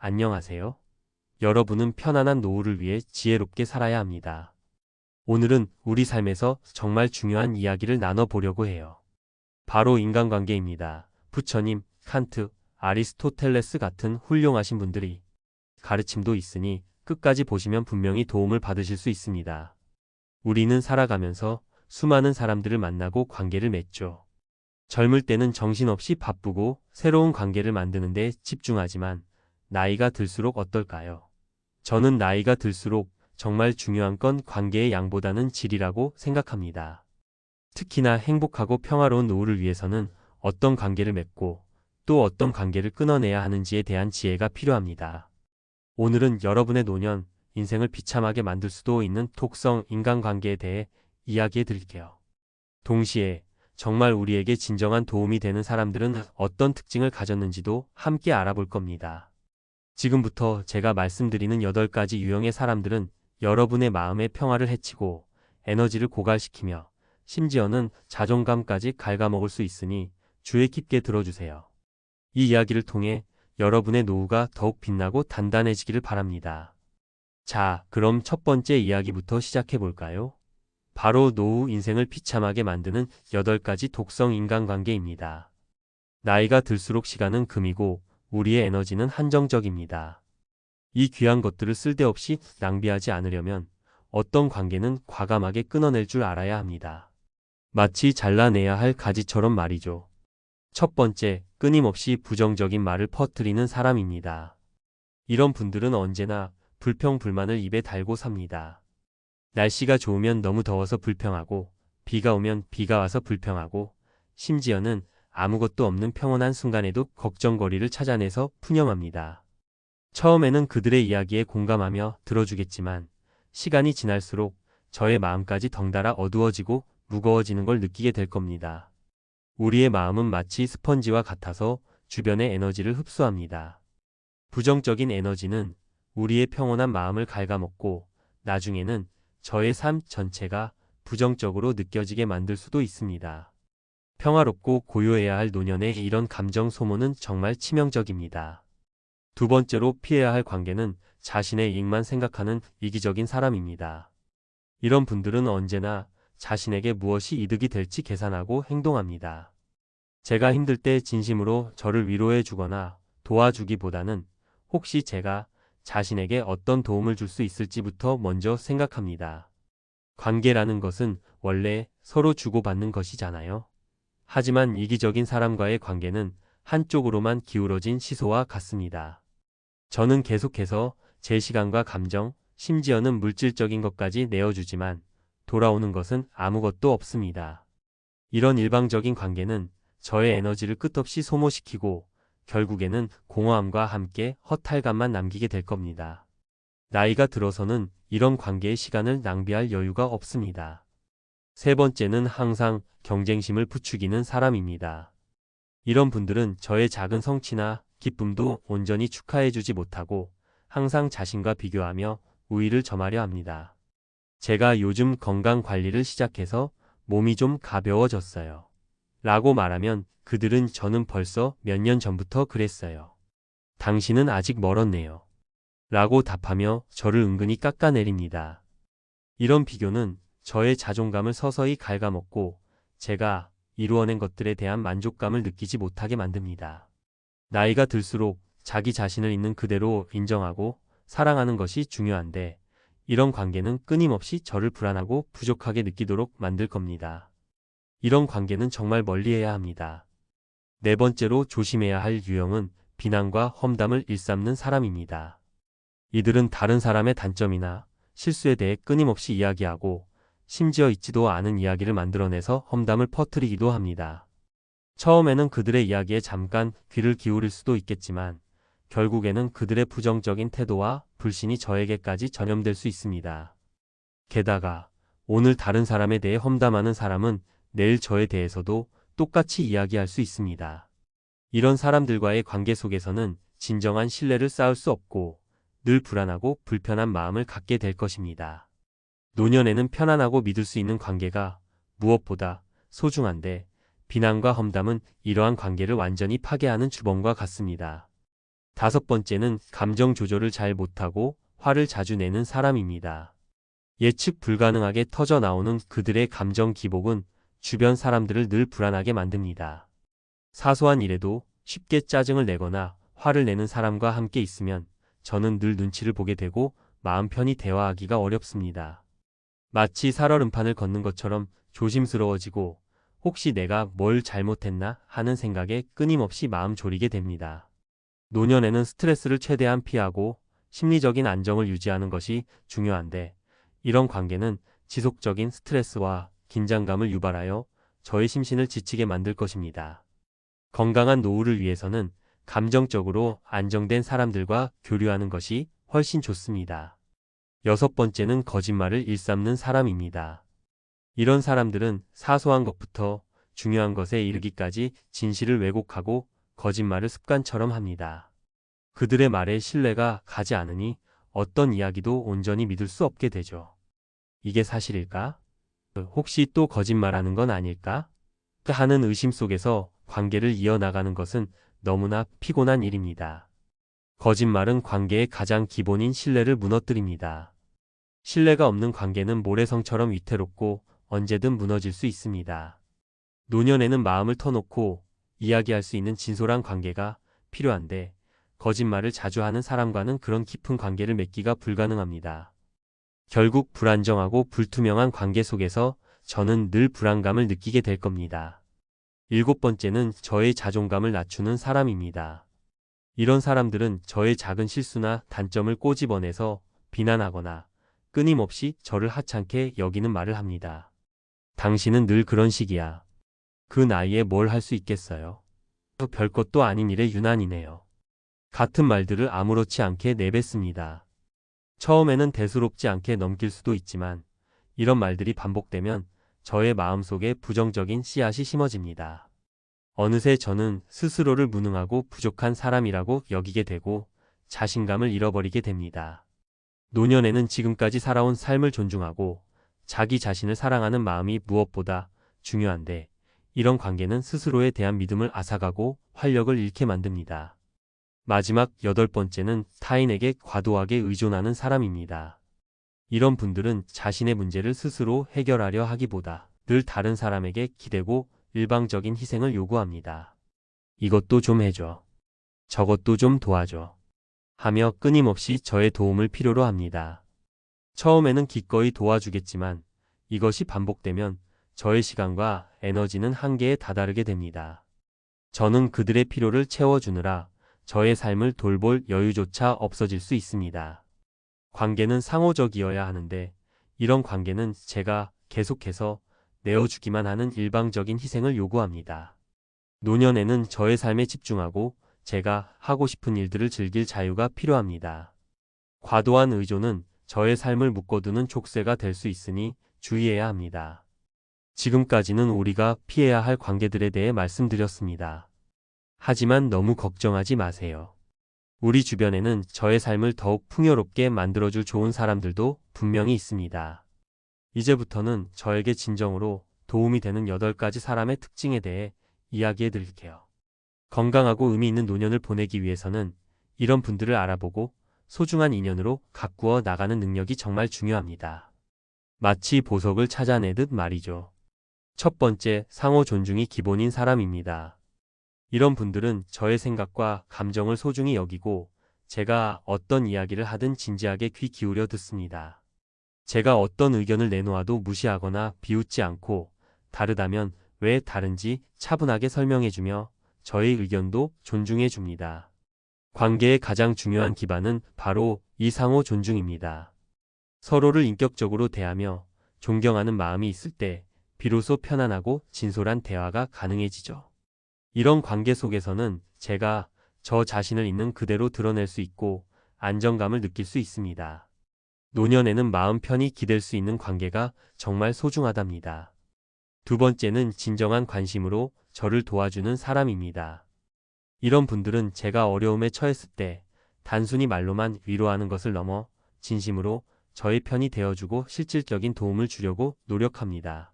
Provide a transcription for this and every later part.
안녕하세요. 여러분은 편안한 노후를 위해 지혜롭게 살아야 합니다. 오늘은 우리 삶에서 정말 중요한 이야기를 나눠보려고 해요. 바로 인간관계입니다. 부처님, 칸트, 아리스토텔레스 같은 훌륭하신 분들이 가르침도 있으니 끝까지 보시면 분명히 도움을 받으실 수 있습니다. 우리는 살아가면서 수많은 사람들을 만나고 관계를 맺죠. 젊을 때는 정신없이 바쁘고 새로운 관계를 만드는 데 집중하지만 나이가 들수록 어떨까요? 저는 나이가 들수록 정말 중요한 건 관계의 양보다는 질이라고 생각합니다. 특히나 행복하고 평화로운 노후를 위해서는 어떤 관계를 맺고 또 어떤 관계를 끊어내야 하는지에 대한 지혜가 필요합니다. 오늘은 여러분의 노년, 인생을 비참하게 만들 수도 있는 독성 인간관계에 대해 이야기해 드릴게요. 동시에 정말 우리에게 진정한 도움이 되는 사람들은 어떤 특징을 가졌는지도 함께 알아볼 겁니다. 지금부터 제가 말씀드리는 8가지 유형의 사람들은 여러분의 마음의 평화를 해치고 에너지를 고갈시키며 심지어는 자존감까지 갉아먹을 수 있으니 주의 깊게 들어주세요. 이 이야기를 통해 여러분의 노후가 더욱 빛나고 단단해지기를 바랍니다. 자, 그럼 첫 번째 이야기부터 시작해 볼까요? 바로 노후 인생을 비참하게 만드는 8가지 독성 인간관계입니다. 나이가 들수록 시간은 금이고 우리의 에너지는 한정적입니다. 이 귀한 것들을 쓸데없이 낭비하지 않으려면 어떤 관계는 과감하게 끊어낼 줄 알아야 합니다. 마치 잘라내야 할 가지처럼 말이죠. 첫 번째, 끊임없이 부정적인 말을 퍼뜨리는 사람입니다. 이런 분들은 언제나 불평불만을 입에 달고 삽니다. 날씨가 좋으면 너무 더워서 불평하고, 비가 오면 비가 와서 불평하고, 심지어는 아무것도 없는 평온한 순간에도 걱정거리를 찾아내서 푸념합니다. 처음에는 그들의 이야기에 공감하며 들어주겠지만 시간이 지날수록 저의 마음까지 덩달아 어두워지고 무거워지는 걸 느끼게 될 겁니다. 우리의 마음은 마치 스펀지와 같아서 주변의 에너지를 흡수합니다. 부정적인 에너지는 우리의 평온한 마음을 갉아먹고 나중에는 저의 삶 전체가 부정적으로 느껴지게 만들 수도 있습니다. 평화롭고 고요해야 할 노년의 이런 감정 소모는 정말 치명적입니다. 두 번째로 피해야 할 관계는 자신의 이익만 생각하는 이기적인 사람입니다. 이런 분들은 언제나 자신에게 무엇이 이득이 될지 계산하고 행동합니다. 제가 힘들 때 진심으로 저를 위로해 주거나 도와주기보다는 혹시 제가 자신에게 어떤 도움을 줄 수 있을지부터 먼저 생각합니다. 관계라는 것은 원래 서로 주고받는 것이잖아요. 하지만 이기적인 사람과의 관계는 한쪽으로만 기울어진 시소와 같습니다. 저는 계속해서 제 시간과 감정, 심지어는 물질적인 것까지 내어주지만 돌아오는 것은 아무것도 없습니다. 이런 일방적인 관계는 저의 에너지를 끝없이 소모시키고 결국에는 공허함과 함께 허탈감만 남기게 될 겁니다. 나이가 들어서는 이런 관계의 시간을 낭비할 여유가 없습니다. 세 번째는 항상 경쟁심을 부추기는 사람입니다. 이런 분들은 저의 작은 성취나 기쁨도 온전히 축하해주지 못하고 항상 자신과 비교하며 우위를 점하려 합니다. 제가 요즘 건강 관리를 시작해서 몸이 좀 가벼워졌어요. 라고 말하면 그들은 저는 벌써 몇 년 전부터 그랬어요. 당신은 아직 멀었네요. 라고 답하며 저를 은근히 깎아내립니다. 이런 비교는 저의 자존감을 서서히 갉아먹고 제가 이루어낸 것들에 대한 만족감을 느끼지 못하게 만듭니다. 나이가 들수록 자기 자신을 있는 그대로 인정하고 사랑하는 것이 중요한데 이런 관계는 끊임없이 저를 불안하고 부족하게 느끼도록 만들 겁니다. 이런 관계는 정말 멀리해야 합니다. 네 번째로 조심해야 할 유형은 비난과 험담을 일삼는 사람입니다. 이들은 다른 사람의 단점이나 실수에 대해 끊임없이 이야기하고 심지어 있지도 않은 이야기를 만들어내서 험담을 퍼뜨리기도 합니다. 처음에는 그들의 이야기에 잠깐 귀를 기울일 수도 있겠지만 결국에는 그들의 부정적인 태도와 불신이 저에게까지 전염될 수 있습니다. 게다가 오늘 다른 사람에 대해 험담하는 사람은 내일 저에 대해서도 똑같이 이야기할 수 있습니다. 이런 사람들과의 관계 속에서는 진정한 신뢰를 쌓을 수 없고 늘 불안하고 불편한 마음을 갖게 될 것입니다. 노년에는 편안하고 믿을 수 있는 관계가 무엇보다 소중한데 비난과 험담은 이러한 관계를 완전히 파괴하는 주범과 같습니다. 다섯 번째는 감정 조절을 잘 못하고 화를 자주 내는 사람입니다. 예측 불가능하게 터져 나오는 그들의 감정 기복은 주변 사람들을 늘 불안하게 만듭니다. 사소한 일에도 쉽게 짜증을 내거나 화를 내는 사람과 함께 있으면 저는 늘 눈치를 보게 되고 마음 편히 대화하기가 어렵습니다. 마치 살얼음판을 걷는 것처럼 조심스러워지고 혹시 내가 뭘 잘못했나 하는 생각에 끊임없이 마음 졸이게 됩니다. 노년에는 스트레스를 최대한 피하고 심리적인 안정을 유지하는 것이 중요한데 이런 관계는 지속적인 스트레스와 긴장감을 유발하여 저의 심신을 지치게 만들 것입니다. 건강한 노후를 위해서는 감정적으로 안정된 사람들과 교류하는 것이 훨씬 좋습니다. 여섯 번째는 거짓말을 일삼는 사람입니다. 이런 사람들은 사소한 것부터 중요한 것에 이르기까지 진실을 왜곡하고 거짓말을 습관처럼 합니다. 그들의 말에 신뢰가 가지 않으니 어떤 이야기도 온전히 믿을 수 없게 되죠. 이게 사실일까? 혹시 또 거짓말하는 건 아닐까? 하는 의심 속에서 관계를 이어나가는 것은 너무나 피곤한 일입니다. 거짓말은 관계의 가장 기본인 신뢰를 무너뜨립니다. 신뢰가 없는 관계는 모래성처럼 위태롭고 언제든 무너질 수 있습니다. 노년에는 마음을 터놓고 이야기할 수 있는 진솔한 관계가 필요한데 거짓말을 자주 하는 사람과는 그런 깊은 관계를 맺기가 불가능합니다. 결국 불안정하고 불투명한 관계 속에서 저는 늘 불안감을 느끼게 될 겁니다. 일곱 번째는 저의 자존감을 낮추는 사람입니다. 이런 사람들은 저의 작은 실수나 단점을 꼬집어내서 비난하거나 끊임없이 저를 하찮게 여기는 말을 합니다. 당신은 늘 그런 식이야. 그 나이에 뭘 할 수 있겠어요? 별것도 아닌 일에 유난이네요. 같은 말들을 아무렇지 않게 내뱉습니다. 처음에는 대수롭지 않게 넘길 수도 있지만 이런 말들이 반복되면 저의 마음속에 부정적인 씨앗이 심어집니다. 어느새 저는 스스로를 무능하고 부족한 사람이라고 여기게 되고 자신감을 잃어버리게 됩니다. 노년에는 지금까지 살아온 삶을 존중하고 자기 자신을 사랑하는 마음이 무엇보다 중요한데 이런 관계는 스스로에 대한 믿음을 앗아가고 활력을 잃게 만듭니다. 마지막 여덟 번째는 타인에게 과도하게 의존하는 사람입니다. 이런 분들은 자신의 문제를 스스로 해결하려 하기보다 늘 다른 사람에게 기대고 일방적인 희생을 요구합니다. 이것도 좀 해줘. 저것도 좀 도와줘. 하며 끊임없이 저의 도움을 필요로 합니다. 처음에는 기꺼이 도와주겠지만 이것이 반복되면 저의 시간과 에너지는 한계에 다다르게 됩니다. 저는 그들의 필요를 채워주느라 저의 삶을 돌볼 여유조차 없어질 수 있습니다. 관계는 상호적이어야 하는데 이런 관계는 제가 계속해서 내어주기만 하는 일방적인 희생을 요구합니다. 노년에는 저의 삶에 집중하고 제가 하고 싶은 일들을 즐길 자유가 필요합니다. 과도한 의존은 저의 삶을 묶어두는 족쇄가 될 수 있으니 주의해야 합니다. 지금까지는 우리가 피해야 할 관계들에 대해 말씀드렸습니다. 하지만 너무 걱정하지 마세요. 우리 주변에는 저의 삶을 더욱 풍요롭게 만들어줄 좋은 사람들도 분명히 있습니다. 이제부터는 저에게 진정으로 도움이 되는 8가지 사람의 특징에 대해 이야기해 드릴게요. 건강하고 의미 있는 노년을 보내기 위해서는 이런 분들을 알아보고 소중한 인연으로 가꾸어 나가는 능력이 정말 중요합니다. 마치 보석을 찾아내듯 말이죠. 첫 번째, 상호 존중이 기본인 사람입니다. 이런 분들은 저의 생각과 감정을 소중히 여기고 제가 어떤 이야기를 하든 진지하게 귀 기울여 듣습니다. 제가 어떤 의견을 내놓아도 무시하거나 비웃지 않고 다르다면 왜 다른지 차분하게 설명해주며 저의 의견도 존중해줍니다. 관계의 가장 중요한 기반은 바로 이 상호 존중입니다. 서로를 인격적으로 대하며 존경하는 마음이 있을 때 비로소 편안하고 진솔한 대화가 가능해지죠. 이런 관계 속에서는 제가 저 자신을 있는 그대로 드러낼 수 있고 안정감을 느낄 수 있습니다. 노년에는 마음 편히 기댈 수 있는 관계가 정말 소중하답니다. 두 번째는 진정한 관심으로 저를 도와주는 사람입니다. 이런 분들은 제가 어려움에 처했을 때 단순히 말로만 위로하는 것을 넘어 진심으로 저의 편이 되어주고 실질적인 도움을 주려고 노력합니다.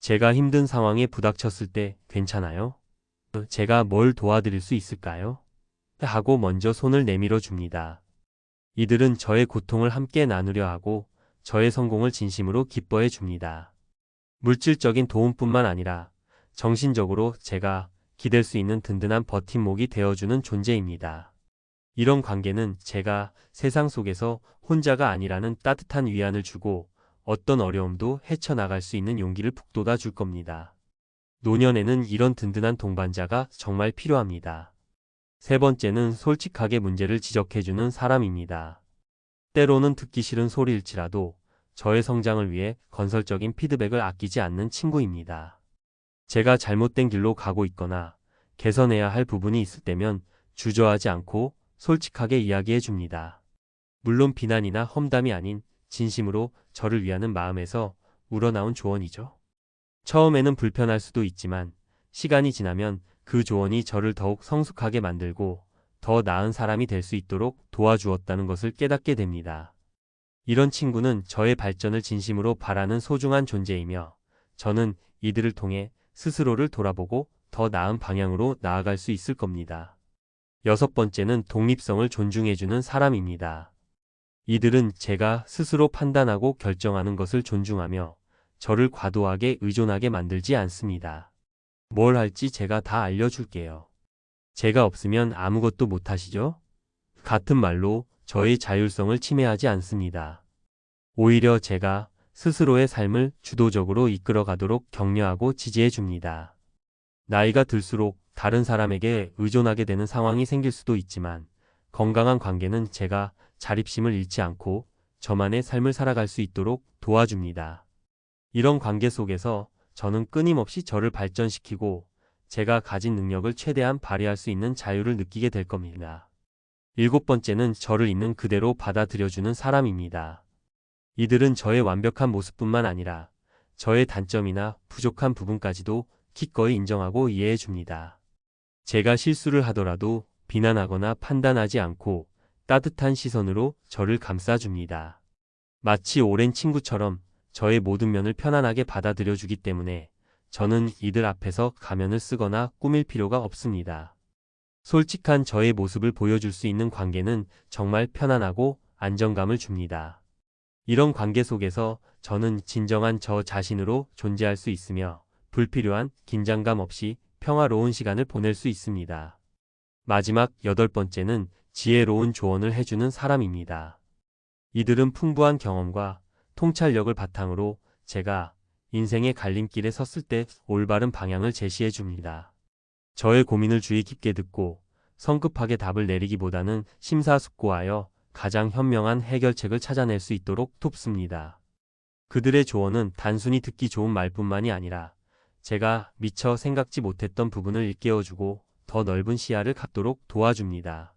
제가 힘든 상황에 부닥쳤을 때 괜찮아요? 제가 뭘 도와드릴 수 있을까요? 하고 먼저 손을 내밀어 줍니다. 이들은 저의 고통을 함께 나누려 하고 저의 성공을 진심으로 기뻐해 줍니다. 물질적인 도움뿐만 아니라 정신적으로 제가 기댈 수 있는 든든한 버팀목이 되어주는 존재입니다. 이런 관계는 제가 세상 속에서 혼자가 아니라는 따뜻한 위안을 주고 어떤 어려움도 헤쳐나갈 수 있는 용기를 북돋아 줄 겁니다. 노년에는 이런 든든한 동반자가 정말 필요합니다. 세 번째는 솔직하게 문제를 지적해주는 사람입니다. 때로는 듣기 싫은 소리일지라도 저의 성장을 위해 건설적인 피드백을 아끼지 않는 친구입니다. 제가 잘못된 길로 가고 있거나 개선해야 할 부분이 있을 때면 주저하지 않고 솔직하게 이야기해 줍니다. 물론 비난이나 험담이 아닌 진심으로 저를 위하는 마음에서 우러나온 조언이죠. 처음에는 불편할 수도 있지만 시간이 지나면 그 조언이 저를 더욱 성숙하게 만들고 더 나은 사람이 될 수 있도록 도와주었다는 것을 깨닫게 됩니다. 이런 친구는 저의 발전을 진심으로 바라는 소중한 존재이며 저는 이들을 통해 스스로를 돌아보고 더 나은 방향으로 나아갈 수 있을 겁니다. 여섯 번째는 독립성을 존중해주는 사람입니다. 이들은 제가 스스로 판단하고 결정하는 것을 존중하며 저를 과도하게 의존하게 만들지 않습니다. 뭘 할지 제가 다 알려줄게요. 제가 없으면 아무것도 못하시죠? 같은 말로 저의 자율성을 침해하지 않습니다. 오히려 제가 스스로의 삶을 주도적으로 이끌어가도록 격려하고 지지해 줍니다. 나이가 들수록 다른 사람에게 의존하게 되는 상황이 생길 수도 있지만 건강한 관계는 제가 자립심을 잃지 않고 저만의 삶을 살아갈 수 있도록 도와줍니다. 이런 관계 속에서 저는 끊임없이 저를 발전시키고 제가 가진 능력을 최대한 발휘할 수 있는 자유를 느끼게 될 겁니다. 일곱 번째는 저를 있는 그대로 받아들여주는 사람입니다. 이들은 저의 완벽한 모습뿐만 아니라 저의 단점이나 부족한 부분까지도 기꺼이 인정하고 이해해 줍니다. 제가 실수를 하더라도 비난하거나 판단하지 않고 따뜻한 시선으로 저를 감싸줍니다. 마치 오랜 친구처럼 저의 모든 면을 편안하게 받아들여 주기 때문에 저는 이들 앞에서 가면을 쓰거나 꾸밀 필요가 없습니다. 솔직한 저의 모습을 보여줄 수 있는 관계는 정말 편안하고 안정감을 줍니다. 이런 관계 속에서 저는 진정한 저 자신으로 존재할 수 있으며 불필요한 긴장감 없이 평화로운 시간을 보낼 수 있습니다. 마지막 여덟 번째는 지혜로운 조언을 해주는 사람입니다. 이들은 풍부한 경험과 통찰력을 바탕으로 제가 인생의 갈림길에 섰을 때 올바른 방향을 제시해 줍니다. 저의 고민을 주의 깊게 듣고 성급하게 답을 내리기보다는 심사숙고하여 가장 현명한 해결책을 찾아낼 수 있도록 돕습니다. 그들의 조언은 단순히 듣기 좋은 말뿐만이 아니라 제가 미처 생각지 못했던 부분을 일깨워주고 더 넓은 시야를 갖도록 도와줍니다.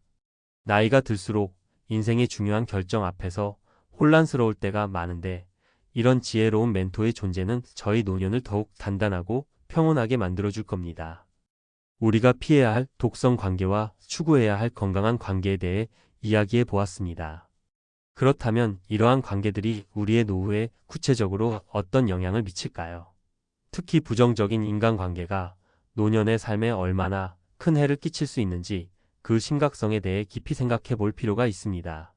나이가 들수록 인생의 중요한 결정 앞에서 혼란스러울 때가 많은데 이런 지혜로운 멘토의 존재는 저희 노년을 더욱 단단하고 평온하게 만들어줄 겁니다. 우리가 피해야 할 독성 관계와 추구해야 할 건강한 관계에 대해 이야기해 보았습니다. 그렇다면 이러한 관계들이 우리의 노후에 구체적으로 어떤 영향을 미칠까요? 특히 부정적인 인간관계가 노년의 삶에 얼마나 큰 해를 끼칠 수 있는지 그 심각성에 대해 깊이 생각해 볼 필요가 있습니다.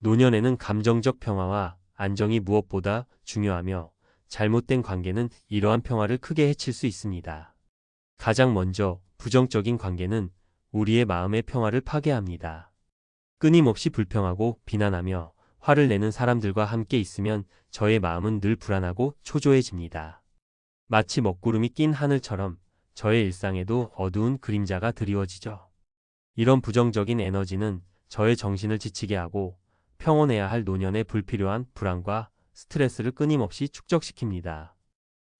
노년에는 감정적 평화와 안정이 무엇보다 중요하며 잘못된 관계는 이러한 평화를 크게 해칠 수 있습니다. 가장 먼저 부정적인 관계는 우리의 마음의 평화를 파괴합니다. 끊임없이 불평하고 비난하며 화를 내는 사람들과 함께 있으면 저의 마음은 늘 불안하고 초조해집니다. 마치 먹구름이 낀 하늘처럼 저의 일상에도 어두운 그림자가 드리워지죠. 이런 부정적인 에너지는 저의 정신을 지치게 하고 평온해야 할 노년의 불필요한 불안과 스트레스를 끊임없이 축적시킵니다.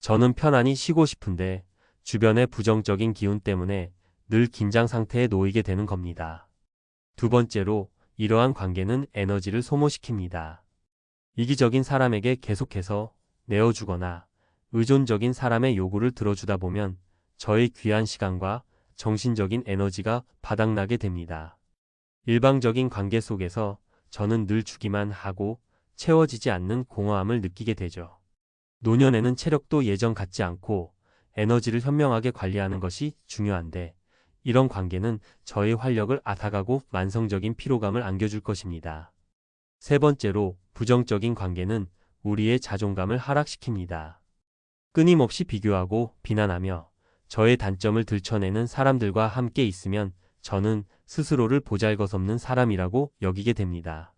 저는 편안히 쉬고 싶은데 주변의 부정적인 기운 때문에 늘 긴장 상태에 놓이게 되는 겁니다. 두 번째로 이러한 관계는 에너지를 소모시킵니다. 이기적인 사람에게 계속해서 내어주거나 의존적인 사람의 요구를 들어주다 보면 저의 귀한 시간과 정신적인 에너지가 바닥나게 됩니다. 일방적인 관계 속에서 저는 늘 주기만 하고 채워지지 않는 공허함을 느끼게 되죠. 노년에는 체력도 예전 같지 않고 에너지를 현명하게 관리하는 것이 중요한데 이런 관계는 저의 활력을 앗아가고 만성적인 피로감을 안겨줄 것입니다. 세 번째로, 부정적인 관계는 우리의 자존감을 하락시킵니다. 끊임없이 비교하고 비난하며 저의 단점을 들춰내는 사람들과 함께 있으면 저는 스스로를 보잘것없는 사람이라고 여기게 됩니다.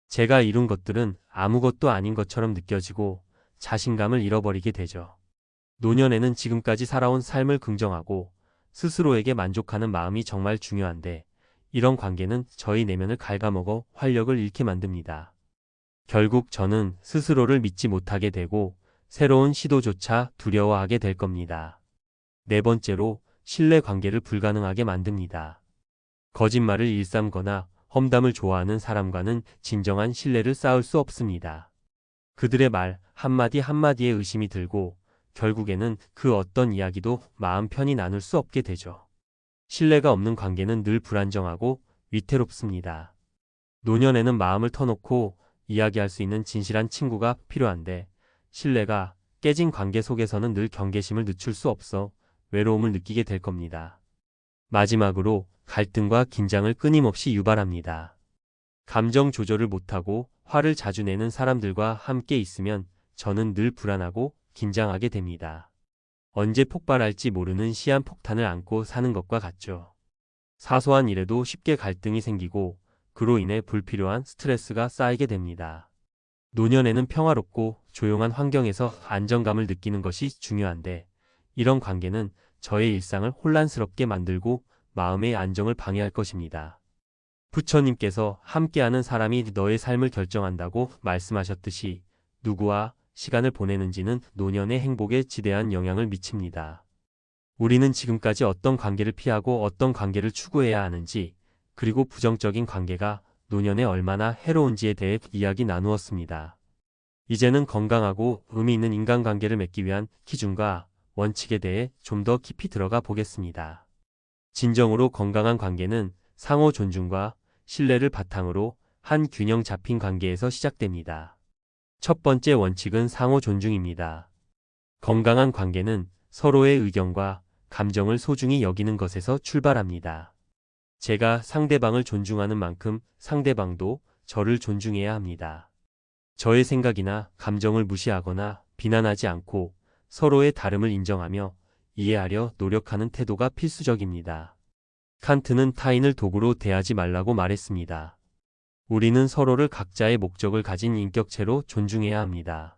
제가 이룬 것들은 아무것도 아닌 것처럼 느껴지고 자신감을 잃어버리게 되죠. 노년에는 지금까지 살아온 삶을 긍정하고 스스로에게 만족하는 마음이 정말 중요한데, 이런 관계는 저희 내면을 갉아먹어 활력을 잃게 만듭니다. 결국 저는 스스로를 믿지 못하게 되고 새로운 시도조차 두려워하게 될 겁니다. 네 번째로, 신뢰 관계를 불가능하게 만듭니다. 거짓말을 일삼거나 험담을 좋아하는 사람과는 진정한 신뢰를 쌓을 수 없습니다. 그들의 말 한마디 한마디에 의심이 들고 결국에는 그 어떤 이야기도 마음 편히 나눌 수 없게 되죠. 신뢰가 없는 관계는 늘 불안정하고 위태롭습니다. 노년에는 마음을 터놓고 이야기할 수 있는 진실한 친구가 필요한데, 신뢰가 깨진 관계 속에서는 늘 경계심을 늦출 수 없어 외로움을 느끼게 될 겁니다. 마지막으로, 갈등과 긴장을 끊임없이 유발합니다. 감정 조절을 못하고 화를 자주 내는 사람들과 함께 있으면 저는 늘 불안하고 긴장하게 됩니다. 언제 폭발할지 모르는 시한폭탄을 안고 사는 것과 같죠. 사소한 일에도 쉽게 갈등이 생기고 그로 인해 불필요한 스트레스가 쌓이게 됩니다. 노년에는 평화롭고 조용한 환경에서 안정감을 느끼는 것이 중요한데, 이런 관계는 저의 일상을 혼란스럽게 만들고 마음의 안정을 방해할 것입니다. 부처님께서 함께하는 사람이 너의 삶을 결정한다고 말씀하셨듯이 누구와 시간을 보내는지는 노년의 행복에 지대한 영향을 미칩니다. 우리는 지금까지 어떤 관계를 피하고 어떤 관계를 추구해야 하는지, 그리고 부정적인 관계가 노년에 얼마나 해로운지에 대해 이야기 나누었습니다. 이제는 건강하고 의미 있는 인간관계를 맺기 위한 기준과 원칙에 대해 좀 더 깊이 들어가 보겠습니다. 진정으로 건강한 관계는 상호 존중과 신뢰를 바탕으로 한 균형 잡힌 관계에서 시작됩니다. 첫 번째 원칙은 상호 존중입니다. 건강한 관계는 서로의 의견과 감정을 소중히 여기는 것에서 출발합니다. 제가 상대방을 존중하는 만큼 상대방도 저를 존중해야 합니다. 저의 생각이나 감정을 무시하거나 비난하지 않고 서로의 다름을 인정하며 이해하려 노력하는 태도가 필수적입니다. 칸트는 타인을 도구로 대하지 말라고 말했습니다. 우리는 서로를 각자의 목적을 가진 인격체로 존중해야 합니다.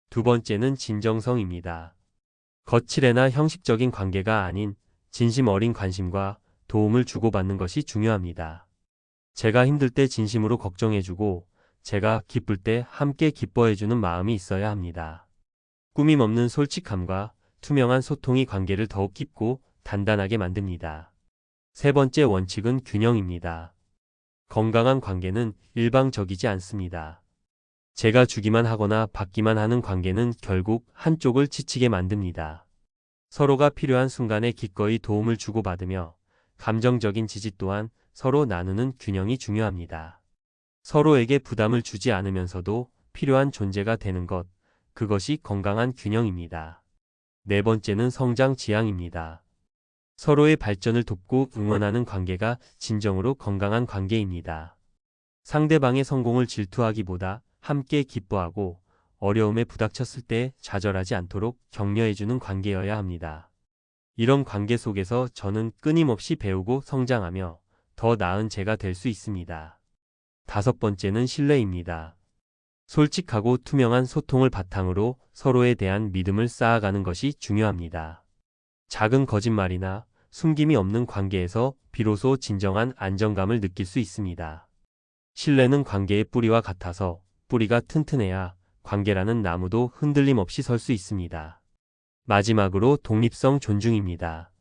두 번째는 진정성입니다. 거칠애나 형식적인 관계가 아닌 진심 어린 관심과 도움을 주고받는 것이 중요합니다. 제가 힘들 때 진심으로 걱정해주고 제가 기쁠 때 함께 기뻐해주는 마음이 있어야 합니다. 꾸밈 없는 솔직함과 투명한 소통이 관계를 더욱 깊고 단단하게 만듭니다. 세 번째 원칙은 균형입니다. 건강한 관계는 일방적이지 않습니다. 제가 주기만 하거나 받기만 하는 관계는 결국 한쪽을 지치게 만듭니다. 서로가 필요한 순간에 기꺼이 도움을 주고받으며 감정적인 지지 또한 서로 나누는 균형이 중요합니다. 서로에게 부담을 주지 않으면서도 필요한 존재가 되는 것, 그것이 건강한 균형입니다. 네 번째는 성장 지향입니다. 서로의 발전을 돕고 응원하는 관계가 진정으로 건강한 관계입니다. 상대방의 성공을 질투하기보다 함께 기뻐하고 어려움에 부닥쳤을 때 좌절하지 않도록 격려해주는 관계여야 합니다. 이런 관계 속에서 저는 끊임없이 배우고 성장하며 더 나은 제가 될 수 있습니다. 다섯 번째는 신뢰입니다. 솔직하고 투명한 소통을 바탕으로 서로에 대한 믿음을 쌓아가는 것이 중요합니다. 작은 거짓말이나 숨김이 없는 관계에서 비로소 진정한 안정감을 느낄 수 있습니다. 신뢰는 관계의 뿌리와 같아서 뿌리가 튼튼해야 관계라는 나무도 흔들림 없이 설 수 있습니다. 마지막으로 독립성 존중입니다.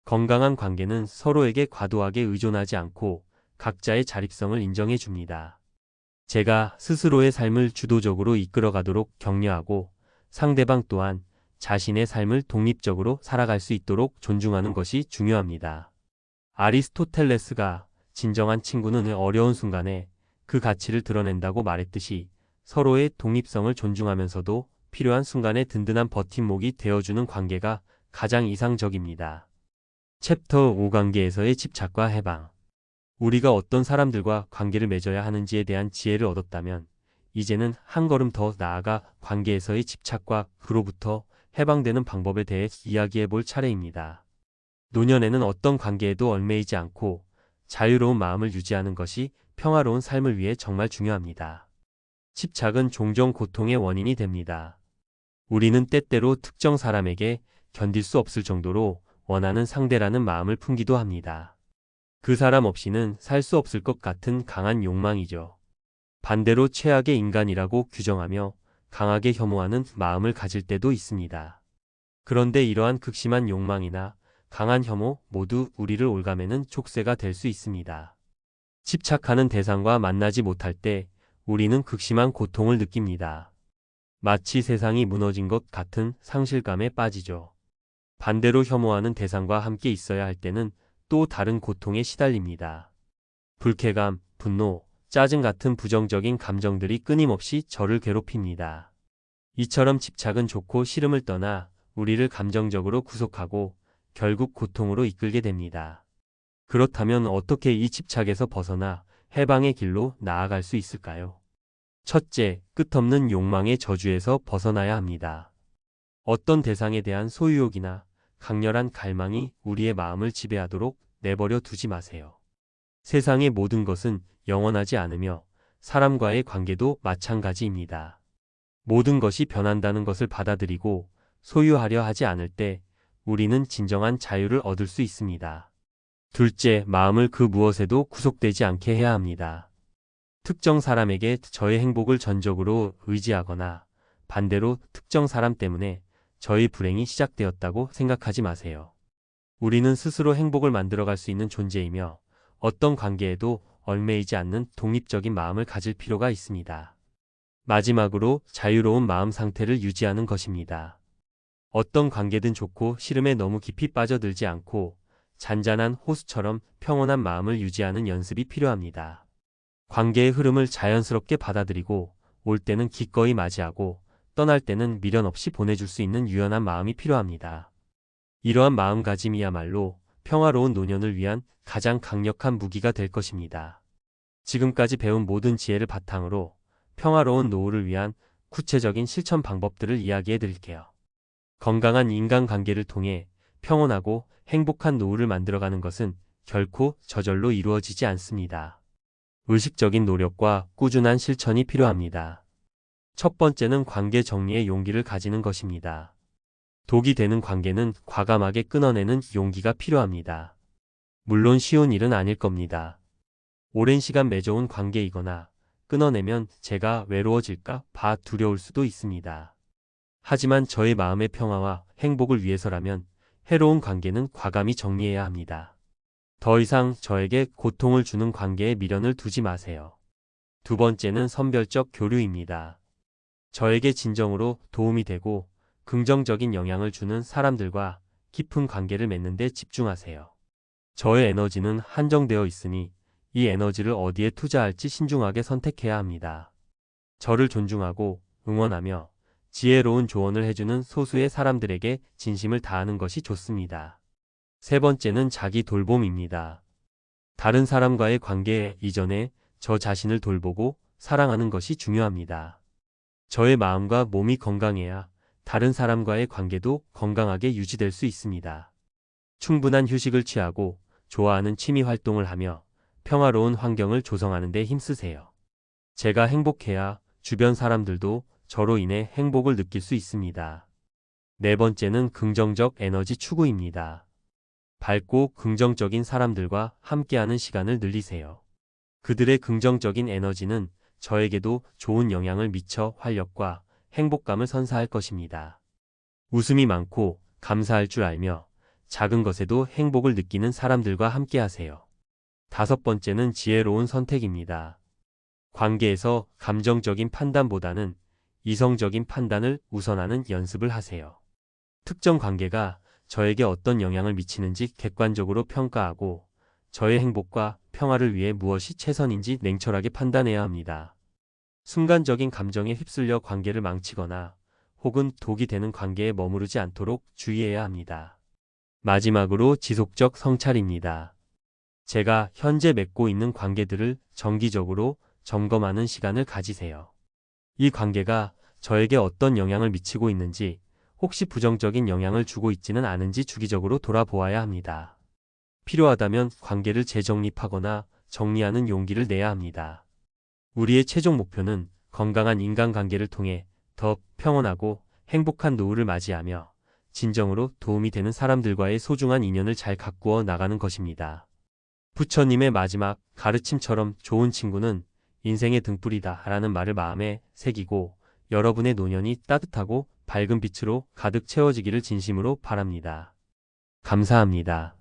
건강한 관계는 서로에게 과도하게 의존하지 않고 각자의 자립성을 인정해 줍니다. 제가 스스로의 삶을 주도적으로 이끌어가도록 격려하고 상대방 또한 자신의 삶을 독립적으로 살아갈 수 있도록 존중하는 것이 중요합니다. 아리스토텔레스가 진정한 친구는 어려운 순간에 그 가치를 드러낸다고 말했듯이 서로의 독립성을 존중하면서도 필요한 순간에 든든한 버팀목이 되어주는 관계가 가장 이상적입니다. 챕터 5 관계에서의 집착과 해방. 우리가 어떤 사람들과 관계를 맺어야 하는지에 대한 지혜를 얻었다면 이제는 한 걸음 더 나아가 관계에서의 집착과 그로부터 해방되는 방법에 대해 이야기해 볼 차례입니다. 노년에는 어떤 관계에도 얽매이지 않고 자유로운 마음을 유지하는 것이 평화로운 삶을 위해 정말 중요합니다. 집착은 종종 고통의 원인이 됩니다. 우리는 때때로 특정 사람에게 견딜 수 없을 정도로 원하는 상대라는 마음을 품기도 합니다. 그 사람 없이는 살 수 없을 것 같은 강한 욕망이죠. 반대로 최악의 인간이라고 규정하며 강하게 혐오하는 마음을 가질 때도 있습니다. 그런데 이러한 극심한 욕망이나 강한 혐오 모두 우리를 올가매는 족쇄가 될 수 있습니다. 집착하는 대상과 만나지 못할 때 우리는 극심한 고통을 느낍니다. 마치 세상이 무너진 것 같은 상실감에 빠지죠. 반대로 혐오하는 대상과 함께 있어야 할 때는 또 다른 고통에 시달립니다. 불쾌감, 분노, 짜증 같은 부정적인 감정들이 끊임없이 저를 괴롭힙니다. 이처럼 집착은 좋고 싫음을 떠나 우리를 감정적으로 구속하고 결국 고통으로 이끌게 됩니다. 그렇다면 어떻게 이 집착에서 벗어나 해방의 길로 나아갈 수 있을까요? 첫째, 끝없는 욕망의 저주에서 벗어나야 합니다. 어떤 대상에 대한 소유욕이나 강렬한 갈망이 우리의 마음을 지배하도록 내버려 두지 마세요. 세상의 모든 것은 영원하지 않으며 사람과의 관계도 마찬가지입니다. 모든 것이 변한다는 것을 받아들이고 소유하려 하지 않을 때 우리는 진정한 자유를 얻을 수 있습니다. 둘째, 마음을 그 무엇에도 구속되지 않게 해야 합니다. 특정 사람에게 저의 행복을 전적으로 의지하거나 반대로 특정 사람 때문에 저의 불행이 시작되었다고 생각하지 마세요. 우리는 스스로 행복을 만들어갈 수 있는 존재이며 어떤 관계에도 얽매이지 않는 독립적인 마음을 가질 필요가 있습니다. 마지막으로 자유로운 마음 상태를 유지하는 것입니다. 어떤 관계든 좋고 싫음에 너무 깊이 빠져들지 않고 잔잔한 호수처럼 평온한 마음을 유지하는 연습이 필요합니다. 관계의 흐름을 자연스럽게 받아들이고 올 때는 기꺼이 맞이하고 떠날 때는 미련 없이 보내줄 수 있는 유연한 마음이 필요합니다. 이러한 마음가짐이야말로 평화로운 노년을 위한 가장 강력한 무기가 될 것입니다. 지금까지 배운 모든 지혜를 바탕으로 평화로운 노후를 위한 구체적인 실천 방법들을 이야기해 드릴게요. 건강한 인간관계를 통해 평온하고 행복한 노후를 만들어가는 것은 결코 저절로 이루어지지 않습니다. 의식적인 노력과 꾸준한 실천이 필요합니다. 첫 번째는 관계 정리의 용기를 가지는 것입니다. 독이 되는 관계는 과감하게 끊어내는 용기가 필요합니다. 물론 쉬운 일은 아닐 겁니다. 오랜 시간 맺어온 관계이거나 끊어내면 제가 외로워질까 봐 두려울 수도 있습니다. 하지만 저의 마음의 평화와 행복을 위해서라면 해로운 관계는 과감히 정리해야 합니다. 더 이상 저에게 고통을 주는 관계에 미련을 두지 마세요. 두 번째는 선별적 교류입니다. 저에게 진정으로 도움이 되고 긍정적인 영향을 주는 사람들과 깊은 관계를 맺는 데 집중하세요. 저의 에너지는 한정되어 있으니 이 에너지를 어디에 투자할지 신중하게 선택해야 합니다. 저를 존중하고 응원하며 지혜로운 조언을 해주는 소수의 사람들에게 진심을 다하는 것이 좋습니다. 세 번째는 자기 돌봄입니다. 다른 사람과의 관계 이전에 저 자신을 돌보고 사랑하는 것이 중요합니다. 저의 마음과 몸이 건강해야 다른 사람과의 관계도 건강하게 유지될 수 있습니다. 충분한 휴식을 취하고 좋아하는 취미 활동을 하며 평화로운 환경을 조성하는 데 힘쓰세요. 제가 행복해야 주변 사람들도 저로 인해 행복을 느낄 수 있습니다. 네 번째는 긍정적 에너지 추구입니다. 밝고 긍정적인 사람들과 함께하는 시간을 늘리세요. 그들의 긍정적인 에너지는 저에게도 좋은 영향을 미쳐 활력과 행복감을 선사할 것입니다. 웃음이 많고 감사할 줄 알며 작은 것에도 행복을 느끼는 사람들과 함께하세요. 다섯 번째는 지혜로운 선택입니다. 관계에서 감정적인 판단보다는 이성적인 판단을 우선하는 연습을 하세요. 특정 관계가 저에게 어떤 영향을 미치는지 객관적으로 평가하고 저의 행복과 평화를 위해 무엇이 최선인지 냉철하게 판단해야 합니다. 순간적인 감정에 휩쓸려 관계를 망치거나 혹은 독이 되는 관계에 머무르지 않도록 주의해야 합니다. 마지막으로 지속적 성찰입니다. 제가 현재 맺고 있는 관계들을 정기적으로 점검하는 시간을 가지세요. 이 관계가 저에게 어떤 영향을 미치고 있는지, 혹시 부정적인 영향을 주고 있지는 않은지 주기적으로 돌아보아야 합니다. 필요하다면 관계를 재정립하거나 정리하는 용기를 내야 합니다. 우리의 최종 목표는 건강한 인간관계를 통해 더 평온하고 행복한 노후를 맞이하며 진정으로 도움이 되는 사람들과의 소중한 인연을 잘 가꾸어 나가는 것입니다. 부처님의 마지막 가르침처럼 좋은 친구는 인생의 등불이다 라는 말을 마음에 새기고 여러분의 노년이 따뜻하고 밝은 빛으로 가득 채워지기를 진심으로 바랍니다. 감사합니다.